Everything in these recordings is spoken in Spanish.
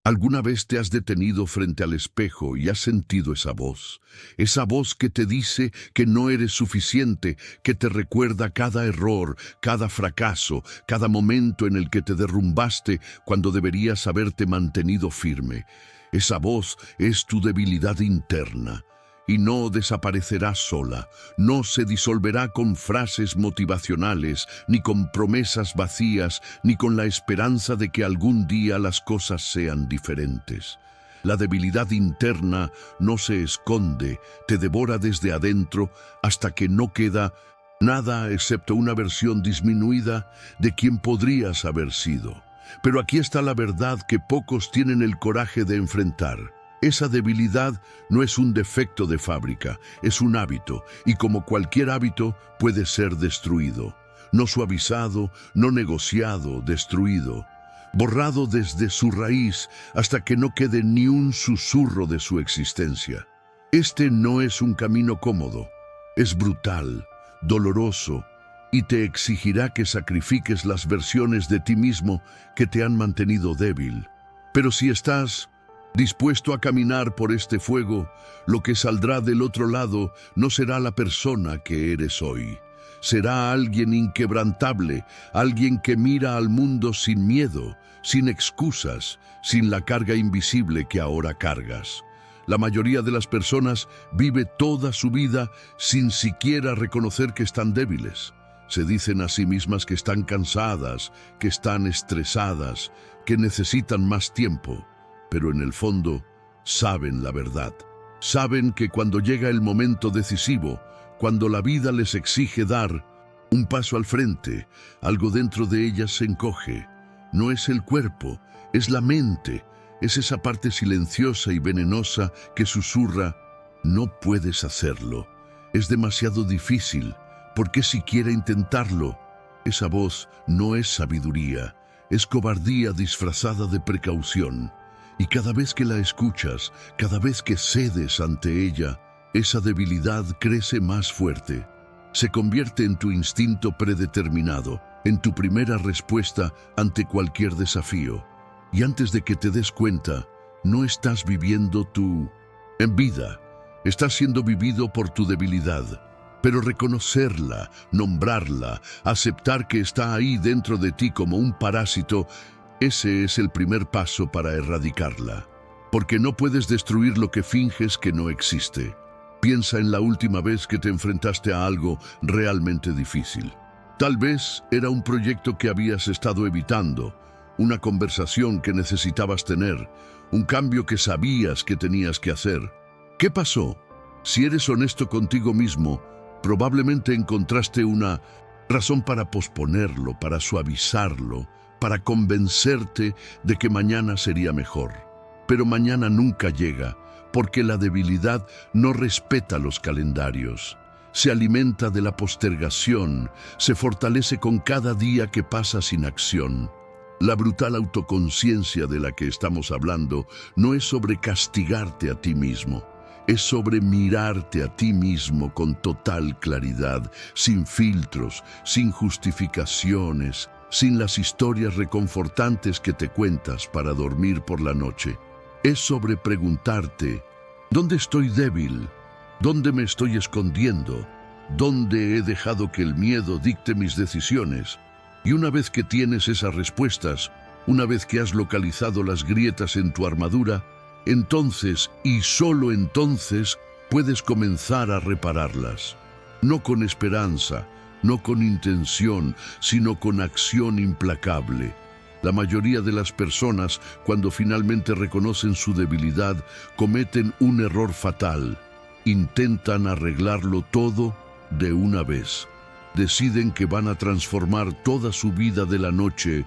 ¿Alguna vez te has detenido frente al espejo y has sentido esa voz? Esa voz que te dice que no eres suficiente, que te recuerda cada error, cada fracaso, cada momento en el que te derrumbaste cuando deberías haberte mantenido firme. Esa voz es tu debilidad interna. Y no desaparecerá sola, no se disolverá con frases motivacionales, ni con promesas vacías, ni con la esperanza de que algún día las cosas sean diferentes. La debilidad interna no se esconde, te devora desde adentro hasta que no queda nada excepto una versión disminuida de quien podrías haber sido. Pero aquí está la verdad que pocos tienen el coraje de enfrentar. Esa debilidad no es un defecto de fábrica, es un hábito, y como cualquier hábito puede ser destruido. No suavizado, no negociado, destruido. Borrado desde su raíz hasta que no quede ni un susurro de su existencia. Este no es un camino cómodo, es brutal, doloroso, y te exigirá que sacrifiques las versiones de ti mismo que te han mantenido débil. Pero si estás dispuesto a caminar por este fuego, lo que saldrá del otro lado no será la persona que eres hoy. Será alguien inquebrantable, alguien que mira al mundo sin miedo, sin excusas, sin la carga invisible que ahora cargas. La mayoría de las personas vive toda su vida sin siquiera reconocer que están débiles. Se dicen a sí mismas que están cansadas, que están estresadas, que necesitan más tiempo. Pero en el fondo saben la verdad. Saben que cuando llega el momento decisivo, cuando la vida les exige dar un paso al frente, algo dentro de ellas se encoge. No es el cuerpo, es la mente, es esa parte silenciosa y venenosa que susurra: no puedes hacerlo, es demasiado difícil, ¿por qué siquiera intentarlo? Esa voz no es sabiduría, es cobardía disfrazada de precaución. Y cada vez que la escuchas, cada vez que cedes ante ella, esa debilidad crece más fuerte. Se convierte en tu instinto predeterminado, en tu primera respuesta ante cualquier desafío. Y antes de que te des cuenta, no estás viviendo tu vida, estás siendo vivido por tu debilidad. Pero reconocerla, nombrarla, aceptar que está ahí dentro de ti como un parásito, ese es el primer paso para erradicarla. Porque no puedes destruir lo que finges que no existe. Piensa en la última vez que te enfrentaste a algo realmente difícil. Tal vez era un proyecto que habías estado evitando, una conversación que necesitabas tener, un cambio que sabías que tenías que hacer. ¿Qué pasó? Si eres honesto contigo mismo, probablemente encontraste una razón para posponerlo, para suavizarlo, para convencerte de que mañana sería mejor. Pero mañana nunca llega, porque la debilidad no respeta los calendarios. Se alimenta de la postergación, se fortalece con cada día que pasa sin acción. La brutal autoconciencia de la que estamos hablando no es sobre castigarte a ti mismo, es sobre mirarte a ti mismo con total claridad, sin filtros, sin justificaciones, sin las historias reconfortantes que te cuentas para dormir por la noche. Es sobre preguntarte: ¿dónde estoy débil? ¿Dónde me estoy escondiendo? ¿Dónde he dejado que el miedo dicte mis decisiones? Y una vez que tienes esas respuestas, una vez que has localizado las grietas en tu armadura, entonces, y solo entonces, puedes comenzar a repararlas. No con esperanza, no con intención, sino con acción implacable. La mayoría de las personas, cuando finalmente reconocen su debilidad, cometen un error fatal. Intentan arreglarlo todo de una vez. Deciden que van a transformar toda su vida de la noche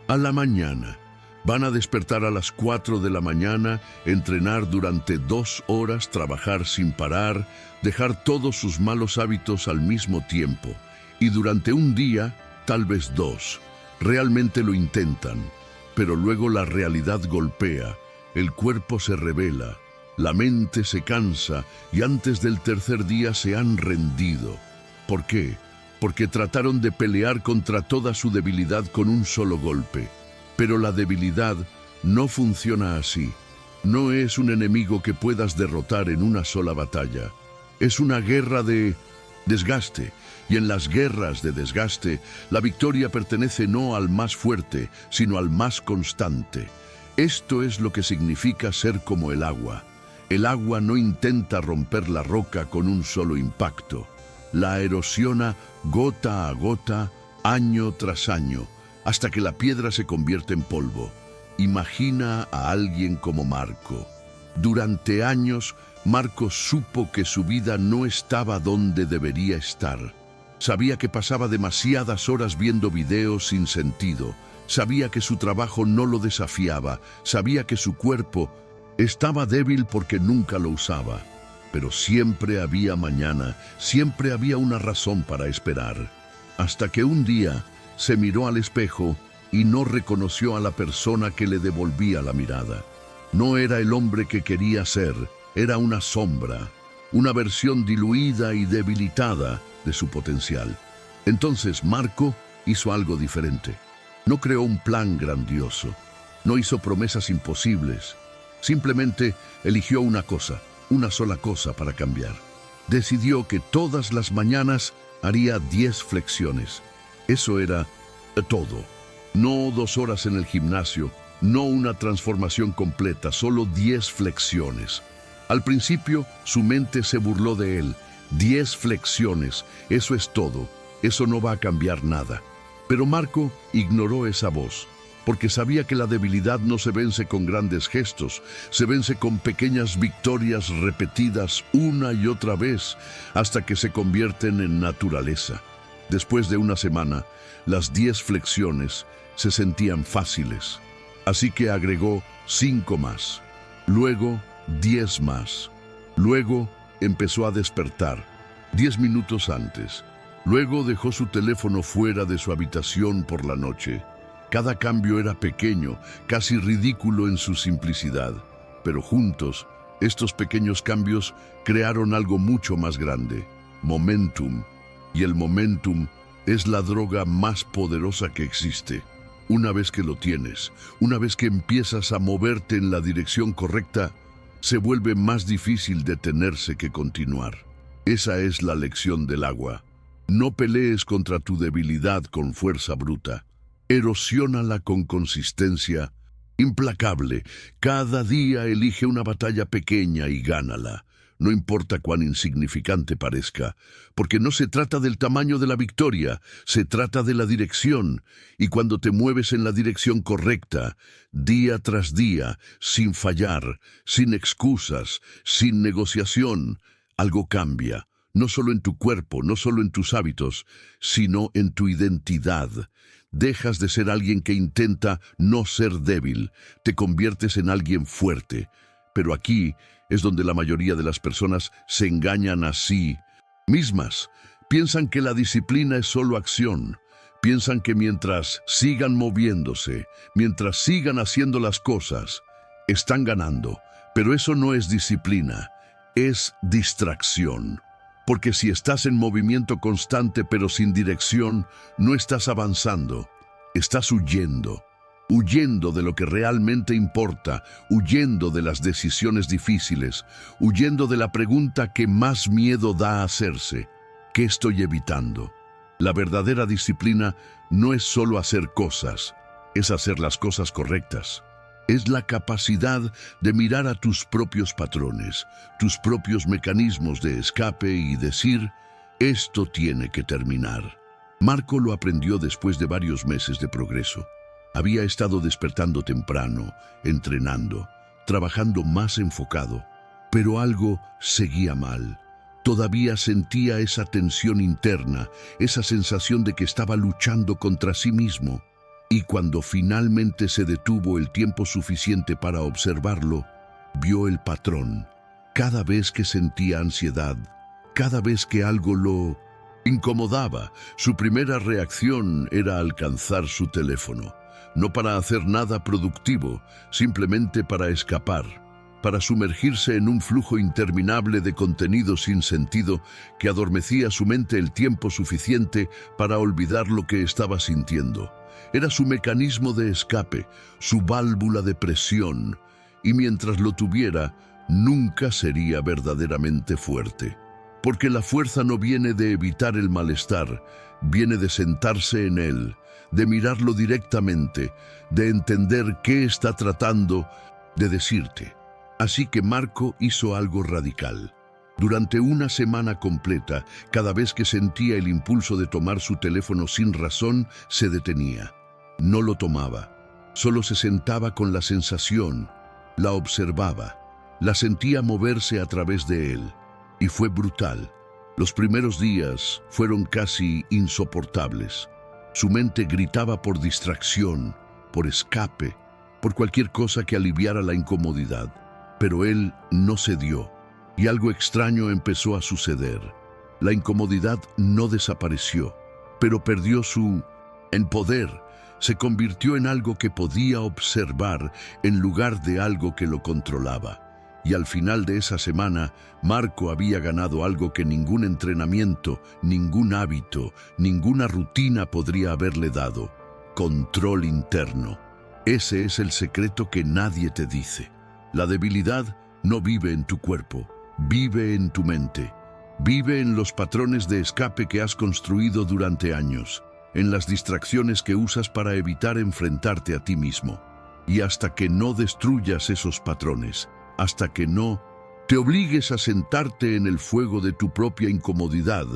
a la mañana. Van a despertar a las 4 de la mañana, entrenar durante 2 horas, trabajar sin parar, dejar todos sus malos hábitos al mismo tiempo. Y durante un día, tal vez 2, realmente lo intentan. Pero luego la realidad golpea, el cuerpo se revela, la mente se cansa y antes del tercer día se han rendido. ¿Por qué? Porque trataron de pelear contra toda su debilidad con un solo golpe. Pero la debilidad no funciona así. No es un enemigo que puedas derrotar en una sola batalla. Es una guerra de desgaste. Y en las guerras de desgaste, la victoria pertenece no al más fuerte, sino al más constante. Esto es lo que significa ser como el agua. El agua no intenta romper la roca con un solo impacto. La erosiona gota a gota, año tras año, hasta que la piedra se convierte en polvo. Imagina a alguien como Marco. Durante años, Marco supo que su vida no estaba donde debería estar. Sabía que pasaba demasiadas horas viendo videos sin sentido. Sabía que su trabajo no lo desafiaba. Sabía que su cuerpo estaba débil porque nunca lo usaba. Pero siempre había mañana, siempre había una razón para esperar. Hasta que un día se miró al espejo y no reconoció a la persona que le devolvía la mirada. No era el hombre que quería ser, era una sombra, una versión diluida y debilitada de su potencial. Entonces Marco hizo algo diferente. No creó un plan grandioso, no hizo promesas imposibles. Simplemente eligió una sola cosa para cambiar. Decidió que todas las mañanas haría 10 flexiones. Eso era todo. No 2 horas en el gimnasio, no una transformación completa, solo 10 flexiones. Al principio, su mente se burló de él. 10 flexiones, eso es todo, eso no va a cambiar nada. Pero Marco ignoró esa voz, porque sabía que la debilidad no se vence con grandes gestos, se vence con pequeñas victorias repetidas una y otra vez, hasta que se convierten en naturaleza. Después de una semana, las 10 flexiones se sentían fáciles, así que agregó 5 más, luego 10 más. Luego empezó a despertar, 10 minutos antes. Luego dejó su teléfono fuera de su habitación por la noche. Cada cambio era pequeño, casi ridículo en su simplicidad, pero juntos, estos pequeños cambios crearon algo mucho más grande, momentum. Y el momentum es la droga más poderosa que existe. Una vez que lo tienes, una vez que empiezas a moverte en la dirección correcta, se vuelve más difícil detenerse que continuar. Esa es la lección del agua. No pelees contra tu debilidad con fuerza bruta. Erosiónala con consistencia implacable. Cada día elige una batalla pequeña y gánala. No importa cuán insignificante parezca, porque no se trata del tamaño de la victoria, se trata de la dirección. Y cuando te mueves en la dirección correcta, día tras día, sin fallar, sin excusas, sin negociación, algo cambia. No solo en tu cuerpo, no solo en tus hábitos, sino en tu identidad. Dejas de ser alguien que intenta no ser débil, te conviertes en alguien fuerte. Pero aquí es donde la mayoría de las personas se engañan a sí mismas. Piensan que la disciplina es solo acción. Piensan que mientras sigan moviéndose, mientras sigan haciendo las cosas, están ganando. Pero eso no es disciplina, es distracción. Porque si estás en movimiento constante pero sin dirección, no estás avanzando, estás huyendo. Huyendo de lo que realmente importa, huyendo de las decisiones difíciles, huyendo de la pregunta que más miedo da a hacerse. ¿Qué estoy evitando? La verdadera disciplina no es solo hacer cosas, es hacer las cosas correctas. Es la capacidad de mirar a tus propios patrones, tus propios mecanismos de escape y decir, esto tiene que terminar. Marco lo aprendió después de varios meses de progreso. Había estado despertando temprano, entrenando, trabajando más enfocado, pero algo seguía mal. Todavía sentía esa tensión interna, esa sensación de que estaba luchando contra sí mismo. Y cuando finalmente se detuvo el tiempo suficiente para observarlo, vio el patrón. Cada vez que sentía ansiedad, cada vez que algo lo incomodaba, su primera reacción era alcanzar su teléfono. No para hacer nada productivo, simplemente para escapar, para sumergirse en un flujo interminable de contenido sin sentido que adormecía su mente el tiempo suficiente para olvidar lo que estaba sintiendo. Era su mecanismo de escape, su válvula de presión, y mientras lo tuviera, nunca sería verdaderamente fuerte. Porque la fuerza no viene de evitar el malestar, viene de sentarse en él, de mirarlo directamente, de entender qué está tratando de decirte. Así que Marco hizo algo radical. Durante una semana completa, cada vez que sentía el impulso de tomar su teléfono sin razón, se detenía. No lo tomaba, solo se sentaba con la sensación, la observaba, la sentía moverse a través de él. Y fue brutal. Los primeros días fueron casi insoportables. Su mente gritaba por distracción, por escape, por cualquier cosa que aliviara la incomodidad. Pero él no cedió, y algo extraño empezó a suceder. La incomodidad no desapareció, pero perdió su poder. Se convirtió en algo que podía observar en lugar de algo que lo controlaba. Y al final de esa semana, Marco había ganado algo que ningún entrenamiento, ningún hábito, ninguna rutina podría haberle dado: control interno. Ese es el secreto que nadie te dice. La debilidad no vive en tu cuerpo, vive en tu mente. Vive en los patrones de escape que has construido durante años, en las distracciones que usas para evitar enfrentarte a ti mismo. Y hasta que no destruyas esos patrones, hasta que no te obligues a sentarte en el fuego de tu propia incomodidad,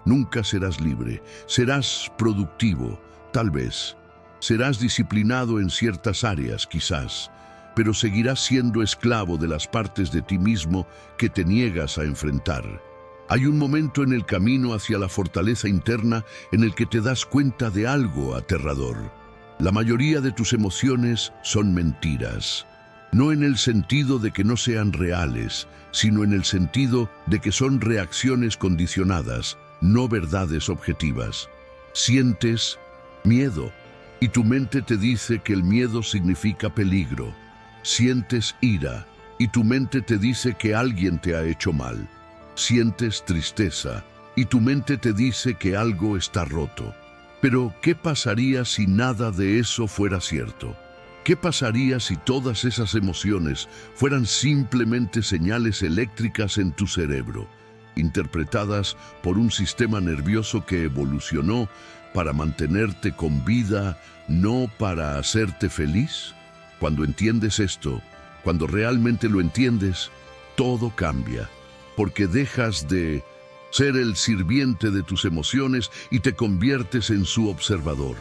nunca serás libre. Serás productivo, tal vez. Serás disciplinado en ciertas áreas, quizás, pero seguirás siendo esclavo de las partes de ti mismo que te niegas a enfrentar. Hay un momento en el camino hacia la fortaleza interna en el que te das cuenta de algo aterrador. La mayoría de tus emociones son mentiras. No en el sentido de que no sean reales, sino en el sentido de que son reacciones condicionadas, no verdades objetivas. Sientes miedo, y tu mente te dice que el miedo significa peligro. Sientes ira, y tu mente te dice que alguien te ha hecho mal. Sientes tristeza, y tu mente te dice que algo está roto. Pero, ¿qué pasaría si nada de eso fuera cierto? ¿Qué pasaría si todas esas emociones fueran simplemente señales eléctricas en tu cerebro, interpretadas por un sistema nervioso que evolucionó para mantenerte con vida, no para hacerte feliz? Cuando entiendes esto, cuando realmente lo entiendes, todo cambia, porque dejas de ser el sirviente de tus emociones y te conviertes en su observador.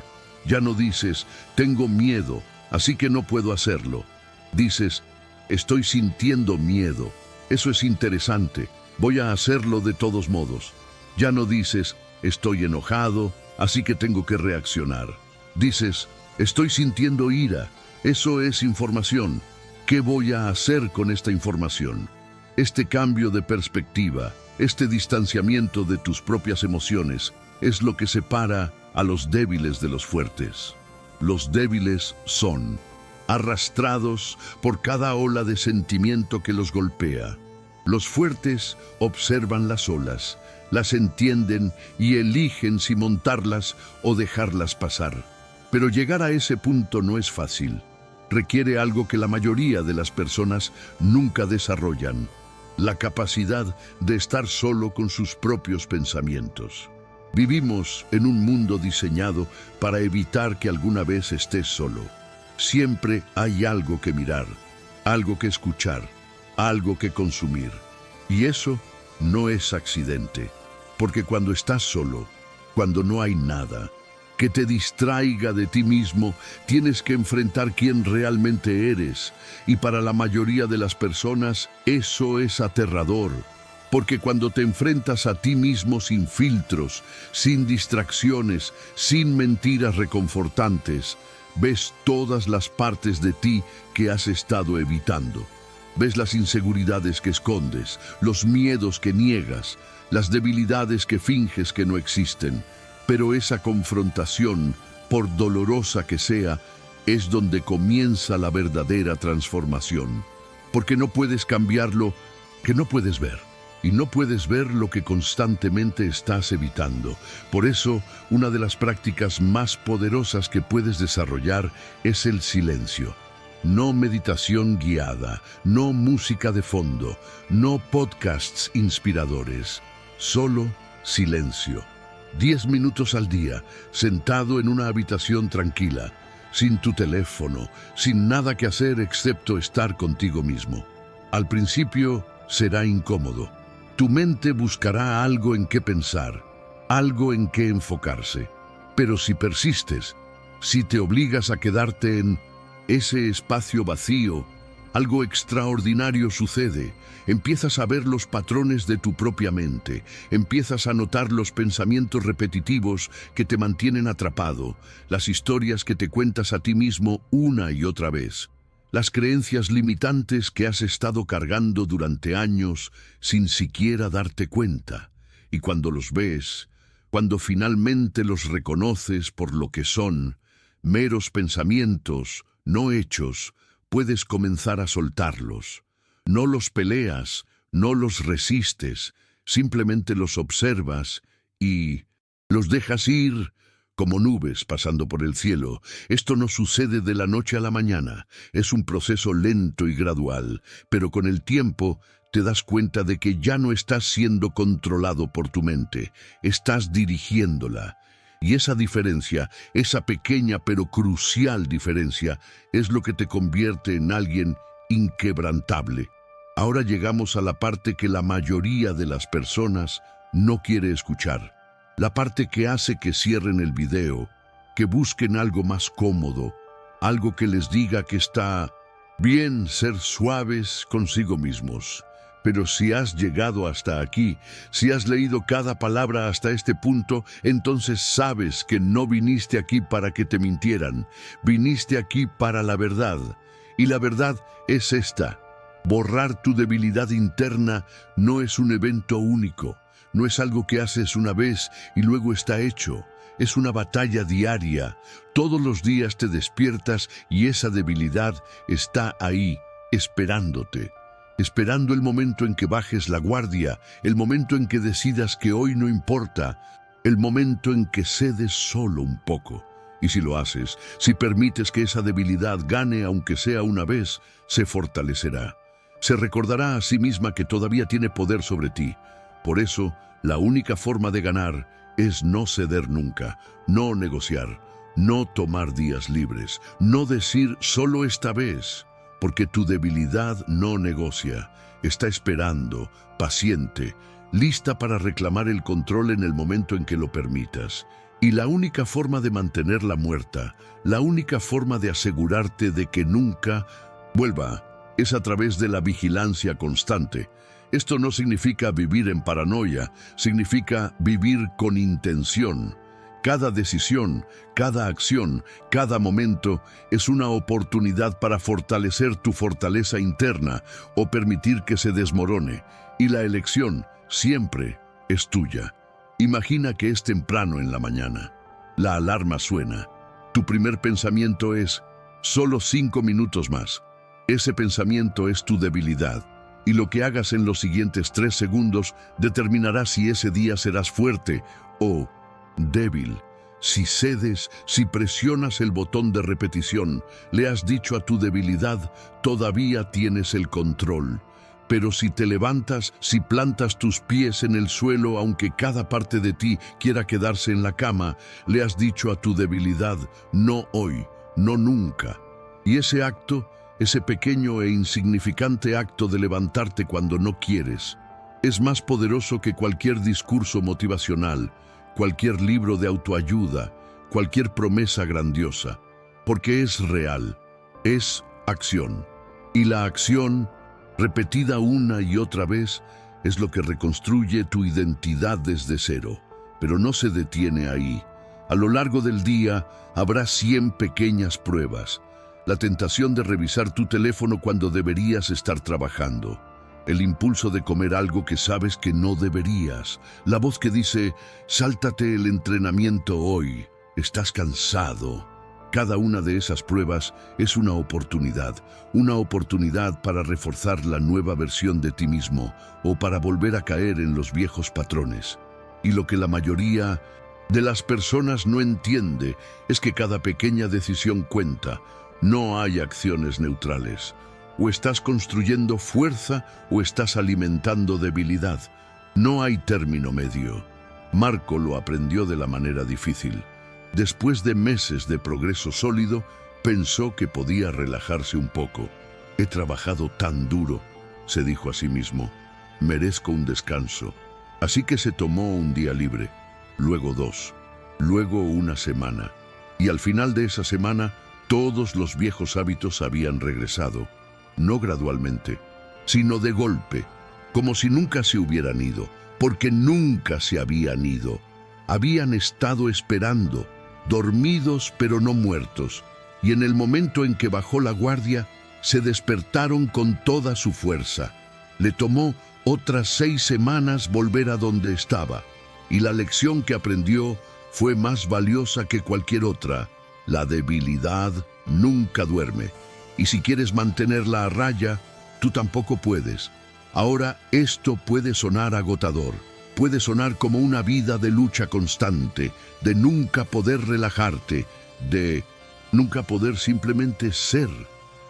Ya no dices, tengo miedo, así que no puedo hacerlo. Dices, estoy sintiendo miedo. Eso es interesante. Voy a hacerlo de todos modos. Ya no dices, estoy enojado, así que tengo que reaccionar. Dices, estoy sintiendo ira. Eso es información. ¿Qué voy a hacer con esta información? Este cambio de perspectiva, este distanciamiento de tus propias emociones, es lo que separa a los débiles de los fuertes. Los débiles son arrastrados por cada ola de sentimiento que los golpea. Los fuertes observan las olas, las entienden y eligen si montarlas o dejarlas pasar. Pero llegar a ese punto no es fácil. Requiere algo que la mayoría de las personas nunca desarrollan: la capacidad de estar solo con sus propios pensamientos. Vivimos en un mundo diseñado para evitar que alguna vez estés solo. Siempre hay algo que mirar, algo que escuchar, algo que consumir. Y eso no es accidente, porque cuando estás solo, cuando no hay nada que te distraiga de ti mismo, tienes que enfrentar quién realmente eres. Y para la mayoría de las personas, eso es aterrador. Porque cuando te enfrentas a ti mismo sin filtros, sin distracciones, sin mentiras reconfortantes, ves todas las partes de ti que has estado evitando. Ves las inseguridades que escondes, los miedos que niegas, las debilidades que finges que no existen. Pero esa confrontación, por dolorosa que sea, es donde comienza la verdadera transformación. Porque no puedes cambiar lo que no puedes ver. y no puedes ver lo que constantemente estás evitando. Por eso, una de las prácticas más poderosas que puedes desarrollar es el silencio. No meditación guiada, no música de fondo, no podcasts inspiradores, solo silencio. 10 minutos al día, sentado en una habitación tranquila, sin tu teléfono, sin nada que hacer excepto estar contigo mismo. Al principio será incómodo. Tu mente buscará algo en qué pensar, algo en qué enfocarse. Pero si persistes, si te obligas a quedarte en ese espacio vacío, algo extraordinario sucede. Empiezas a ver los patrones de tu propia mente, empiezas a notar los pensamientos repetitivos que te mantienen atrapado, las historias que te cuentas a ti mismo una y otra vez, las creencias limitantes que has estado cargando durante años sin siquiera darte cuenta. Y cuando los ves, cuando finalmente los reconoces por lo que son, meros pensamientos, no hechos, puedes comenzar a soltarlos. No los peleas, no los resistes, simplemente los observas y los dejas ir como nubes pasando por el cielo. Esto no sucede de la noche a la mañana, es un proceso lento y gradual, pero con el tiempo te das cuenta de que ya no estás siendo controlado por tu mente, estás dirigiéndola. Y esa diferencia, esa pequeña pero crucial diferencia, es lo que te convierte en alguien inquebrantable. Ahora llegamos a la parte que la mayoría de las personas no quiere escuchar. La parte que hace que cierren el video, que busquen algo más cómodo, algo que les diga que está bien ser suaves consigo mismos. Pero si has llegado hasta aquí, si has leído cada palabra hasta este punto, entonces sabes que no viniste aquí para que te mintieran. Viniste aquí para la verdad. Y la verdad es esta. Borrar tu debilidad interna no es un evento único. No es algo que haces una vez y luego está hecho. Es una batalla diaria. Todos los días te despiertas y esa debilidad está ahí, esperándote. Esperando el momento en que bajes la guardia, el momento en que decidas que hoy no importa, el momento en que cedes solo un poco. Y si lo haces, si permites que esa debilidad gane aunque sea una vez, se fortalecerá. Se recordará a sí misma que todavía tiene poder sobre ti. Por eso, la única forma de ganar es no ceder nunca, no negociar, no tomar días libres, no decir solo esta vez. Porque tu debilidad no negocia, está esperando, paciente, lista para reclamar el control en el momento en que lo permitas. Y la única forma de mantenerla muerta, la única forma de asegurarte de que nunca vuelva, es a través de la vigilancia constante. Esto no significa vivir en paranoia, significa vivir con intención. Cada decisión, cada acción, cada momento es una oportunidad para fortalecer tu fortaleza interna o permitir que se desmorone. Y la elección siempre es tuya. Imagina que es temprano en la mañana. La alarma suena. Tu primer pensamiento es, solo 5 minutos más. Ese pensamiento es tu debilidad. Y lo que hagas en los siguientes 3 segundos determinará si ese día serás fuerte o débil. Si cedes, si presionas el botón de repetición, le has dicho a tu debilidad, todavía tienes el control. Pero si te levantas, si plantas tus pies en el suelo, aunque cada parte de ti quiera quedarse en la cama, le has dicho a tu debilidad, no hoy, no nunca. Y ese acto, ese pequeño e insignificante acto de levantarte cuando no quieres, es más poderoso que cualquier discurso motivacional, cualquier libro de autoayuda, cualquier promesa grandiosa, porque es real, es acción. Y la acción, repetida una y otra vez, es lo que reconstruye tu identidad desde cero. Pero no se detiene ahí. A lo largo del día habrá 100 pequeñas pruebas. La tentación de revisar tu teléfono cuando deberías estar trabajando. El impulso de comer algo que sabes que no deberías. La voz que dice, sáltate el entrenamiento hoy, estás cansado. Cada una de esas pruebas es una oportunidad para reforzar la nueva versión de ti mismo o para volver a caer en los viejos patrones. Y lo que la mayoría de las personas no entiende es que cada pequeña decisión cuenta. No hay acciones neutrales. O estás construyendo fuerza o estás alimentando debilidad. No hay término medio. Marco lo aprendió de la manera difícil. Después de meses de progreso sólido, pensó que podía relajarse un poco. He trabajado tan duro, se dijo a sí mismo. Merezco un descanso. Así que se tomó un día libre, luego 2, luego una semana. Y al final de esa semana, todos los viejos hábitos habían regresado. No gradualmente, sino de golpe, como si nunca se hubieran ido, porque nunca se habían ido. Habían estado esperando, dormidos pero no muertos, y en el momento en que bajó la guardia, se despertaron con toda su fuerza. Le tomó otras 6 semanas volver a donde estaba, y la lección que aprendió fue más valiosa que cualquier otra. La debilidad nunca duerme, y si quieres mantenerla a raya, tú tampoco puedes. Ahora, esto puede sonar agotador. Puede sonar como una vida de lucha constante, de nunca poder relajarte, de nunca poder simplemente ser.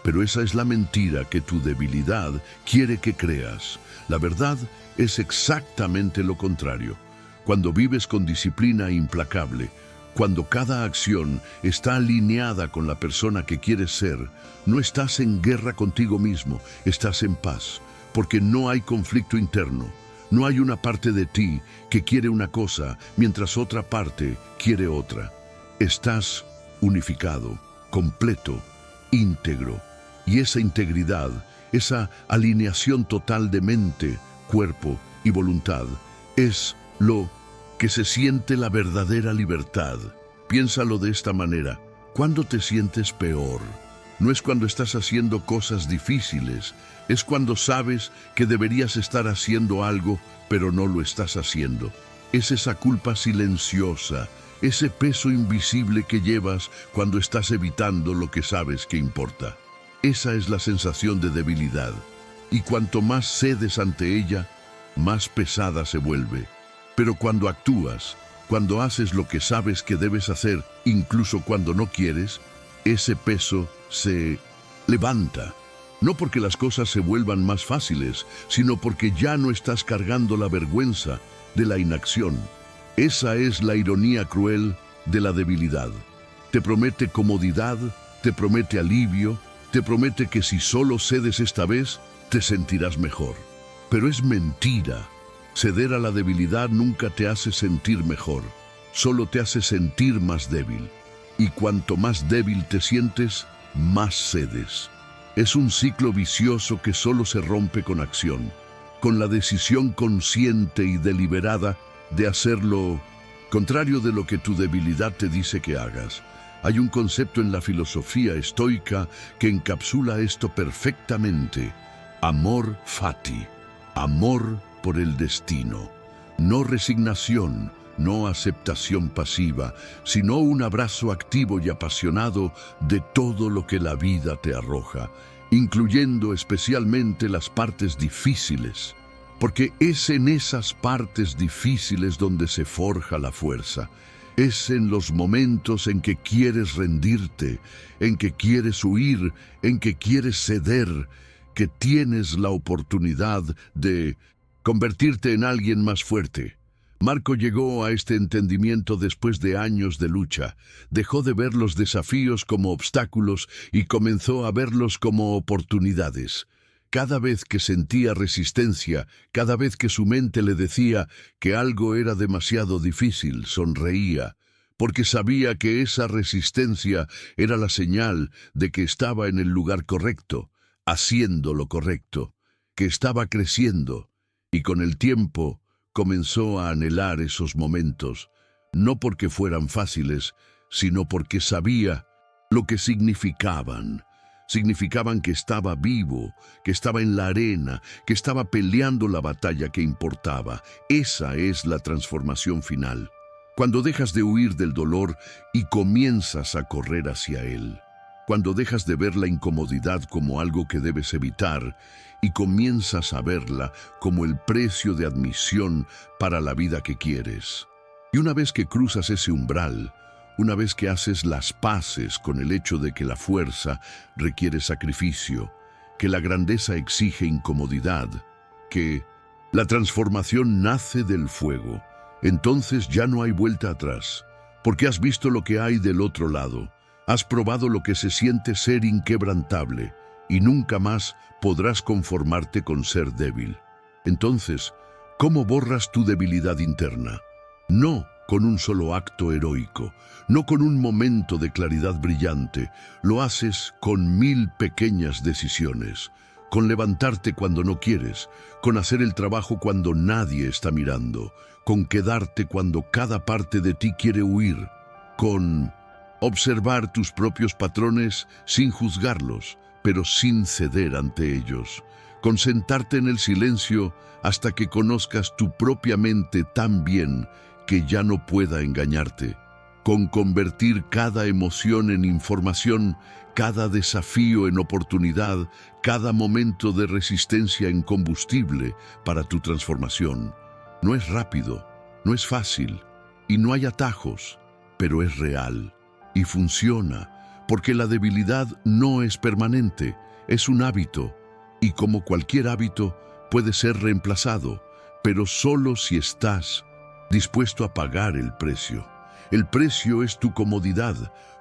Pero esa es la mentira que tu debilidad quiere que creas. La verdad es exactamente lo contrario. Cuando vives con disciplina implacable, cuando cada acción está alineada con la persona que quieres ser, no estás en guerra contigo mismo, estás en paz, porque no hay conflicto interno. No hay una parte de ti que quiere una cosa, mientras otra parte quiere otra. Estás unificado, completo, íntegro. Y esa integridad, esa alineación total de mente, cuerpo y voluntad, es lo que se siente la verdadera libertad. Piénsalo de esta manera. ¿Cuándo te sientes peor? No es cuando estás haciendo cosas difíciles, es cuando sabes que deberías estar haciendo algo, pero no lo estás haciendo. Es esa culpa silenciosa, ese peso invisible que llevas cuando estás evitando lo que sabes que importa. Esa es la sensación de debilidad, y cuanto más cedes ante ella, más pesada se vuelve. Pero cuando actúas, cuando haces lo que sabes que debes hacer, incluso cuando no quieres, ese peso se levanta. No porque las cosas se vuelvan más fáciles, sino porque ya no estás cargando la vergüenza de la inacción. Esa es la ironía cruel de la debilidad. Te promete comodidad, te promete alivio, te promete que si solo cedes esta vez, te sentirás mejor. Pero es mentira. Ceder a la debilidad nunca te hace sentir mejor, solo te hace sentir más débil. Y cuanto más débil te sientes, más cedes. Es un ciclo vicioso que solo se rompe con acción, con la decisión consciente y deliberada de hacer lo contrario de lo que tu debilidad te dice que hagas. Hay un concepto en la filosofía estoica que encapsula esto perfectamente: amor fati, amor por el destino. No resignación, no aceptación pasiva, sino un abrazo activo y apasionado de todo lo que la vida te arroja, incluyendo especialmente las partes difíciles, porque es en esas partes difíciles donde se forja la fuerza. Es en los momentos en que quieres rendirte, en que quieres huir, en que quieres ceder, que tienes la oportunidad de convertirte en alguien más fuerte. Marco llegó a este entendimiento después de años de lucha. Dejó de ver los desafíos como obstáculos y comenzó a verlos como oportunidades. Cada vez que sentía resistencia, cada vez que su mente le decía que algo era demasiado difícil, sonreía, porque sabía que esa resistencia era la señal de que estaba en el lugar correcto, haciendo lo correcto, que estaba creciendo, y con el tiempo comenzó a anhelar esos momentos, no porque fueran fáciles, sino porque sabía lo que significaban. Significaban que estaba vivo, que estaba en la arena, que estaba peleando la batalla que importaba. Esa es la transformación final. Cuando dejas de huir del dolor y comienzas a correr hacia él. Cuando dejas de ver la incomodidad como algo que debes evitar y comienzas a verla como el precio de admisión para la vida que quieres. Y una vez que cruzas ese umbral, una vez que haces las paces con el hecho de que la fuerza requiere sacrificio, que la grandeza exige incomodidad, que la transformación nace del fuego, entonces ya no hay vuelta atrás, porque has visto lo que hay del otro lado, has probado lo que se siente ser inquebrantable y nunca más podrás conformarte con ser débil. Entonces, ¿cómo borras tu debilidad interna? No con un solo acto heroico, no con un momento de claridad brillante, lo haces con 1000 pequeñas decisiones, con levantarte cuando no quieres, con hacer el trabajo cuando nadie está mirando, con quedarte cuando cada parte de ti quiere huir, con observar tus propios patrones sin juzgarlos, pero sin ceder ante ellos, con sentarte en el silencio hasta que conozcas tu propia mente tan bien que ya no pueda engañarte, con convertir cada emoción en información, cada desafío en oportunidad, cada momento de resistencia en combustible para tu transformación. No es rápido, no es fácil y no hay atajos, pero es real y funciona, porque la debilidad no es permanente, es un hábito y como cualquier hábito puede ser reemplazado, pero solo si estás dispuesto a pagar el precio. El precio es tu comodidad,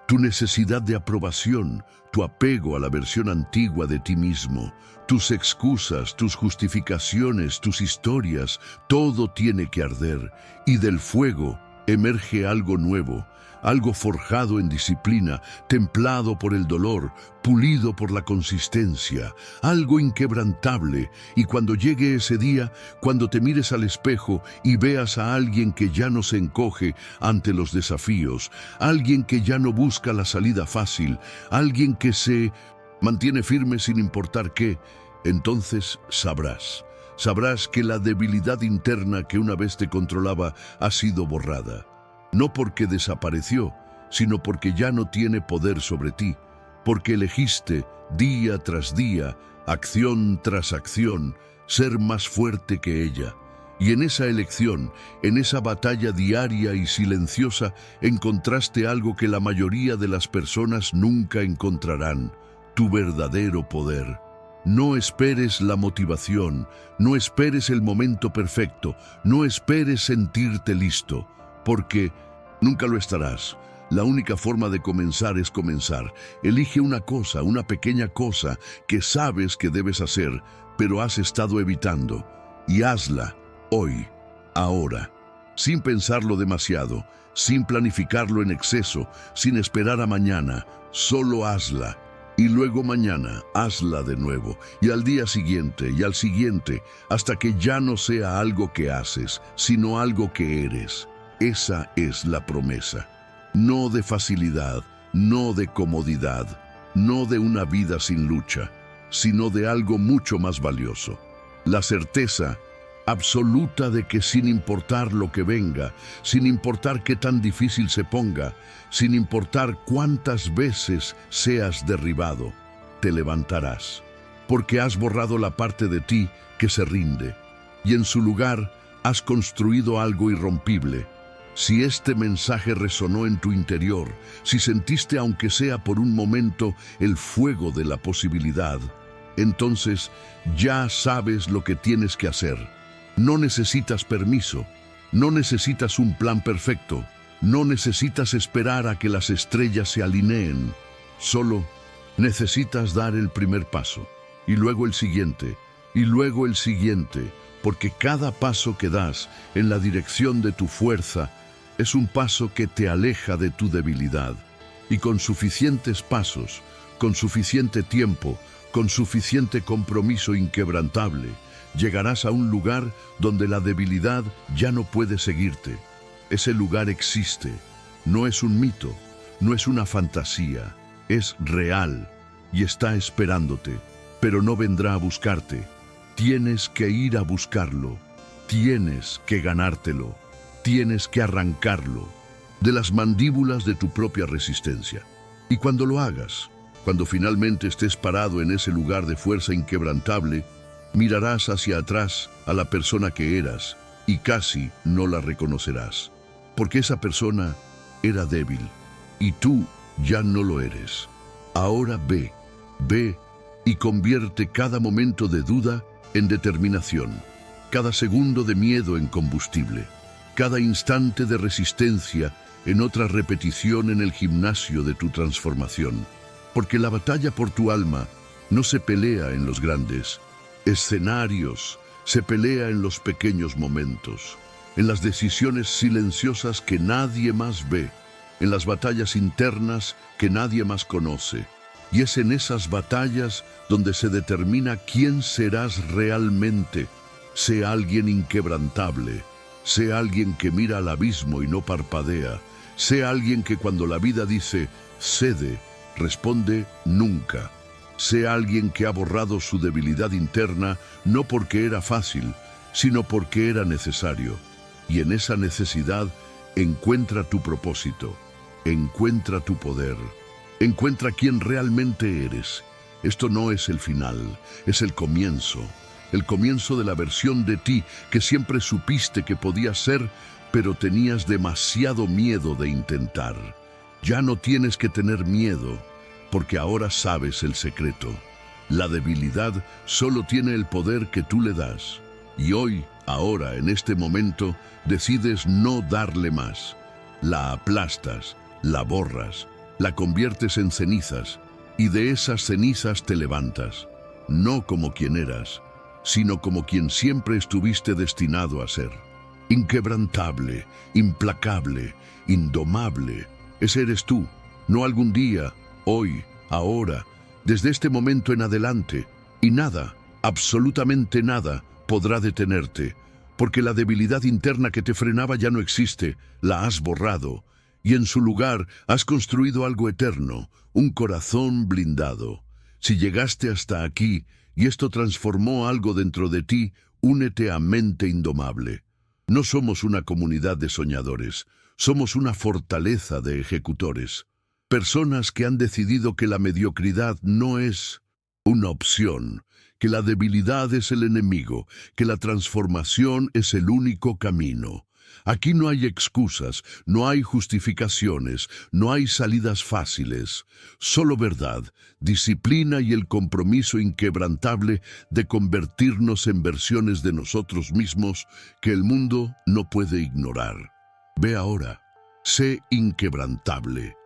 tu necesidad de aprobación, tu apego a la versión antigua de ti mismo, tus excusas, tus justificaciones, tus historias, todo tiene que arder, y del fuego emerge algo nuevo, algo forjado en disciplina, templado por el dolor, pulido por la consistencia, algo inquebrantable, y cuando llegue ese día, cuando te mires al espejo y veas a alguien que ya no se encoge ante los desafíos, alguien que ya no busca la salida fácil, alguien que se mantiene firme sin importar qué, entonces sabrás que la debilidad interna que una vez te controlaba ha sido borrada. No porque desapareció, sino porque ya no tiene poder sobre ti, porque elegiste día tras día, acción tras acción, ser más fuerte que ella. Y en esa elección, en esa batalla diaria y silenciosa, encontraste algo que la mayoría de las personas nunca encontrarán, tu verdadero poder. No esperes la motivación, no esperes el momento perfecto, no esperes sentirte listo, porque nunca lo estarás. La única forma de comenzar es comenzar. Elige una cosa, una pequeña cosa que sabes que debes hacer, pero has estado evitando, y hazla hoy, ahora, sin pensarlo demasiado, sin planificarlo en exceso, sin esperar a mañana, solo hazla. Y luego mañana, hazla de nuevo, y al día siguiente, y al siguiente, hasta que ya no sea algo que haces, sino algo que eres. Esa es la promesa. No de facilidad, no de comodidad, no de una vida sin lucha, sino de algo mucho más valioso. La certeza absoluta de que sin importar lo que venga, sin importar qué tan difícil se ponga, sin importar cuántas veces seas derribado, te levantarás, porque has borrado la parte de ti que se rinde, y en su lugar has construido algo irrompible. Si este mensaje resonó en tu interior, si sentiste aunque sea por un momento el fuego de la posibilidad, entonces ya sabes lo que tienes que hacer. No necesitas permiso, no necesitas un plan perfecto, no necesitas esperar a que las estrellas se alineen. Solo necesitas dar el primer paso, y luego el siguiente, y luego el siguiente, porque cada paso que das en la dirección de tu fuerza es un paso que te aleja de tu debilidad. Y con suficientes pasos, con suficiente tiempo, con suficiente compromiso inquebrantable, llegarás a un lugar donde la debilidad ya no puede seguirte. Ese lugar existe, no es un mito, no es una fantasía, es real y está esperándote, pero no vendrá a buscarte. Tienes que ir a buscarlo, tienes que ganártelo. tienes que arrancarlo de las mandíbulas de tu propia resistencia. Y cuando lo hagas, cuando finalmente estés parado en ese lugar de fuerza inquebrantable, mirarás hacia atrás a la persona que eras y casi no la reconocerás, porque esa persona era débil y tú ya no lo eres. Ahora ve y convierte cada momento de duda en determinación, cada segundo de miedo en combustible, cada instante de resistencia en otra repetición en el gimnasio de tu transformación. Porque la batalla por tu alma no se pelea en los grandes escenarios, se pelea en los pequeños momentos, en las decisiones silenciosas que nadie más ve, en las batallas internas que nadie más conoce. Y es en esas batallas donde se determina quién serás realmente. Sé alguien inquebrantable, sé alguien que mira al abismo y no parpadea, sé alguien que cuando la vida dice cede, responde nunca. Sé alguien que ha borrado su debilidad interna no porque era fácil, sino porque era necesario. Y en esa necesidad encuentra tu propósito, encuentra tu poder, encuentra quién realmente eres. Esto no es el final, es el comienzo de la versión de ti que siempre supiste que podías ser, pero tenías demasiado miedo de intentar. Ya no tienes que tener miedo, porque ahora sabes el secreto. La debilidad solo tiene el poder que tú le das. Y hoy, ahora, en este momento, decides no darle más. La aplastas, la borras, la conviertes en cenizas, y de esas cenizas te levantas. No como quien eras, sino como quien siempre estuviste destinado a ser. Inquebrantable, implacable, indomable. Ese eres tú, no algún día, hoy, ahora, desde este momento en adelante. Y nada, absolutamente nada, podrá detenerte, porque la debilidad interna que te frenaba ya no existe, la has borrado, y en su lugar has construido algo eterno, un corazón blindado. Si llegaste hasta aquí y esto transformó algo dentro de ti, únete a Mente Indomable. No somos una comunidad de soñadores, somos una fortaleza de ejecutores. Personas que han decidido que la mediocridad no es una opción, que la debilidad es el enemigo, que la transformación es el único camino. Aquí no hay excusas, no hay justificaciones, no hay salidas fáciles. Solo verdad, disciplina y el compromiso inquebrantable de convertirnos en versiones de nosotros mismos que el mundo no puede ignorar. Ve ahora, sé inquebrantable.